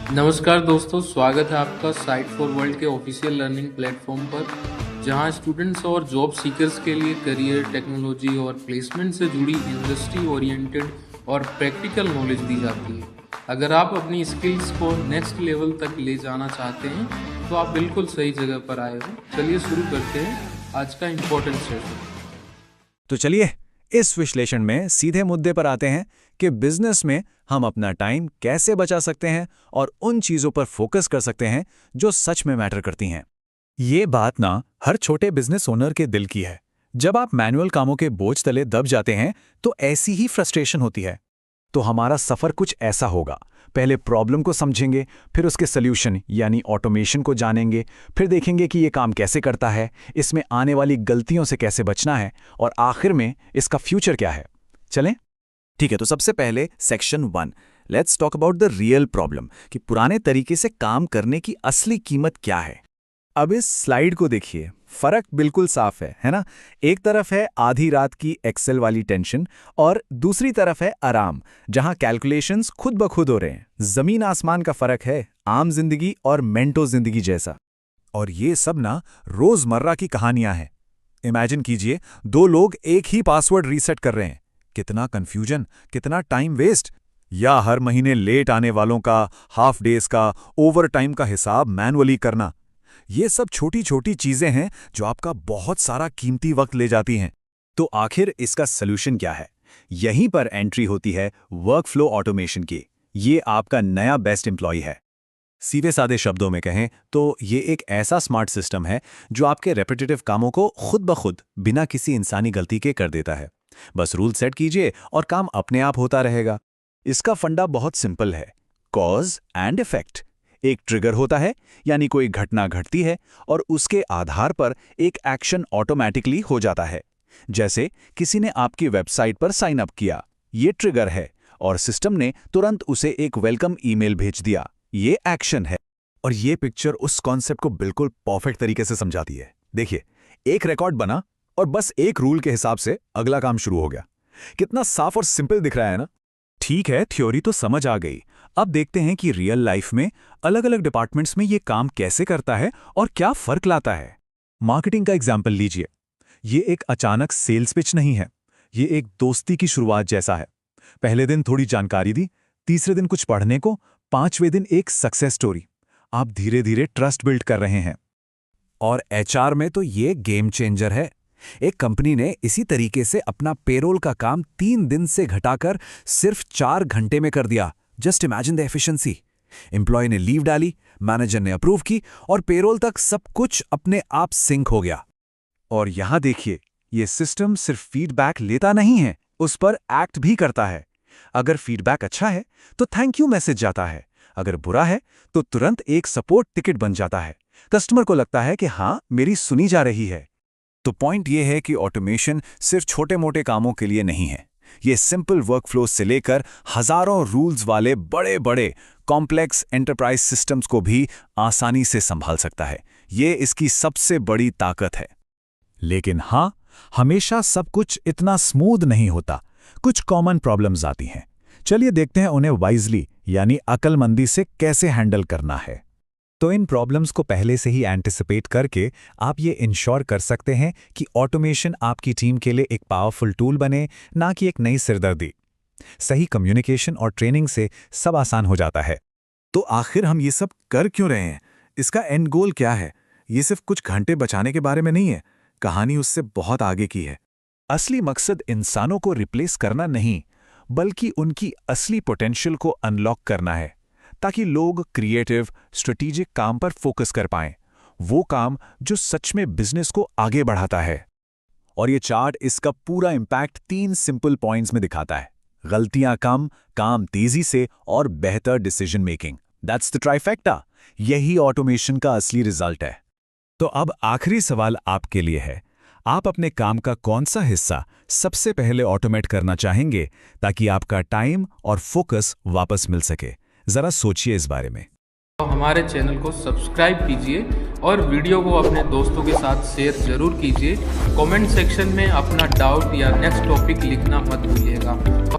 नमस्कार दोस्तों, स्वागत है आपका साइट फॉर वर्ल्ड के ऑफिशियल लर्निंग प्लेटफॉर्म पर, जहां स्टूडेंट्स और जॉब सीकर्स के लिए करियर, टेक्नोलॉजी और प्लेसमेंट से जुड़ी इंडस्ट्री ओरिएंटेड और प्रैक्टिकल नॉलेज दी जाती है। अगर आप अपनी स्किल्स को नेक्स्ट लेवल तक ले जाना चाहते हैं तो आप बिल्कुल सही जगह पर आए हो। चलिए शुरू करते हैं आज का इम्पोर्टेंट सेशन। तो चलिए इस विश्लेषण में सीधे मुद्दे पर आते हैं कि बिजनेस में हम अपना टाइम कैसे बचा सकते हैं और उन चीजों पर फोकस कर सकते हैं जो सच में मैटर करती हैं। ये बात ना हर छोटे बिजनेस ओनर के दिल की है। जब आप मैनुअल कामों के बोझ तले दब जाते हैं तो ऐसी ही फ्रस्ट्रेशन होती है। तो हमारा सफर कुछ ऐसा होगा। पहले प्रॉब्लम को समझेंगे, फिर उसके सल्यूशन यानी ऑटोमेशन को जानेंगे, फिर देखेंगे कि ये काम कैसे करता है, इसमें आने वाली गलतियों से कैसे बचना है और आखिर में इसका फ्यूचर क्या है। चलें? ठीक है, तो सबसे पहले section 1, let's talk about the real problem कि पुराने तरीके से काम करने की असली कीमत क्या है। अब इस स्लाइड को देखिए, फर्क बिल्कुल साफ है ना? एक तरफ है आधी रात की एक्सेल वाली टेंशन और दूसरी तरफ है आराम, जहां कैलकुलेशंस खुद ब खुद हो रहे हैं। जमीन आसमान का फर्क है, आम जिंदगी और मेंटो जिंदगी जैसा। और ये सब ना रोजमर्रा की कहानियां हैं। इमेजिन कीजिए, दो लोग एक ही पासवर्ड रीसेट कर रहे हैं। कितना कंफ्यूजन, कितना टाइम वेस्ट। या हर महीने लेट आने वालों का, हाफ डेज का, ओवर टाइम का हिसाब मैनुअली करना। ये सब छोटी छोटी चीजें हैं जो आपका बहुत सारा कीमती वक्त ले जाती हैं। तो आखिर इसका सलूशन क्या है? यहीं पर एंट्री होती है वर्कफ्लो ऑटोमेशन की। ये आपका नया बेस्ट एम्प्लॉय है। सीधे सादे शब्दों में कहें तो ये एक ऐसा स्मार्ट सिस्टम है जो आपके रेपिटेटिव कामों को खुद ब खुद बिना किसी इंसानी गलती के कर देता है। बस रूल सेट कीजिए और काम अपने आप होता रहेगा। इसका फंडा बहुत सिंपल है, कॉज एंड इफेक्ट। एक ट्रिगर होता है, यानी कोई घटना घटती है और उसके आधार पर एक एक्शन ऑटोमैटिकली हो जाता है। जैसे किसी ने आपकी वेबसाइट पर साइन अप किया, ये ट्रिगर है, और सिस्टम ने तुरंत उसे एक वेलकम ईमेल भेज दिया, ये एक्शन है। और ये पिक्चर उस कॉन्सेप्ट को बिल्कुल परफेक्ट तरीके से समझाती है। देखिए, एक रिकॉर्ड बना और बस एक रूल के हिसाब से अगला काम शुरू हो गया। कितना साफ और सिंपल दिख रहा है ना? ठीक है, थ्योरी तो समझ आ गई। अब देखते हैं कि रियल लाइफ में अलग अलग डिपार्टमेंट्स में ये काम कैसे करता है और क्या फर्क लाता है। मार्केटिंग का एग्जाम्पल लीजिए। ये एक अचानक सेल्स पिच नहीं है, ये एक दोस्ती की शुरुआत जैसा है। पहले दिन थोड़ी जानकारी दी, तीसरे दिन कुछ पढ़ने को, 5वें दिन एक सक्सेस स्टोरी। आप धीरे धीरे ट्रस्ट बिल्ड कर रहे हैं। और एचआर में तो ये गेम चेंजर है। एक कंपनी ने इसी तरीके से अपना पेरोल का काम 3 दिन से घटाकर सिर्फ 4 घंटे में कर दिया। Just imagine the efficiency. Employee ने लीव डाली, मैनेजर ने अप्रूव की और पेरोल तक सब कुछ अपने आप सिंक हो गया। और यहां देखिए, ये सिस्टम सिर्फ फीडबैक लेता नहीं है, उस पर एक्ट भी करता है। अगर फीडबैक अच्छा है तो थैंक यू मैसेज जाता है, अगर बुरा है तो तुरंत एक सपोर्ट टिकट बन जाता है। कस्टमर को लगता है कि हाँ, मेरी सुनी जा रही है। तो पॉइंट ये है कि ऑटोमेशन सिर्फ छोटे मोटे कामों के लिए नहीं है। ये सिंपल वर्कफ्लो से लेकर हजारों रूल्स वाले बड़े बड़े कॉम्प्लेक्स एंटरप्राइज सिस्टम्स को भी आसानी से संभाल सकता है। ये इसकी सबसे बड़ी ताकत है। लेकिन हाँ, हमेशा सब कुछ इतना स्मूथ नहीं होता। कुछ कॉमन प्रॉब्लम्स आती हैं। चलिए देखते हैं उन्हें वाइजली यानी अक्लमंदी से कैसे हैंडल करना है। तो इन प्रॉब्लम्स को पहले से ही एंटिसिपेट करके आप ये इंश्योर कर सकते हैं कि ऑटोमेशन आपकी टीम के लिए एक पावरफुल टूल बने, ना कि एक नई सिरदर्दी। सही कम्युनिकेशन और ट्रेनिंग से सब आसान हो जाता है। तो आखिर हम ये सब कर क्यों रहे हैं? इसका एंड गोल क्या है? ये सिर्फ कुछ घंटे बचाने के बारे में नहीं है, कहानी उससे बहुत आगे की है। असली मकसद इंसानों को रिप्लेस करना नहीं, बल्कि उनकी असली पोटेंशियल को अनलॉक करना है, ताकि लोग क्रिएटिव, स्ट्रेटेजिक काम पर फोकस कर पाएं। वो काम जो सच में बिजनेस को आगे बढ़ाता है। और ये चार्ट इसका पूरा इंपैक्ट 3 सिंपल पॉइंट्स में दिखाता है। गलतियां कम, काम तेजी से और बेहतर decision making. That's the trifecta. यही ऑटोमेशन का असली रिजल्ट है। तो अब आखिरी सवाल आपके लिए है। आप अपने काम का कौन सा हिस्सा सबसे पहले ऑटोमेट करना चाहेंगे ताकि आपका टाइम और फोकस वापस मिल सके? जरा सोचिए इस बारे में। तो हमारे चैनल को सब्सक्राइब कीजिए और वीडियो को अपने दोस्तों के साथ शेयर जरूर कीजिए। कमेंट सेक्शन में अपना डाउट या नेक्स्ट टॉपिक लिखना मत भूलिएगा।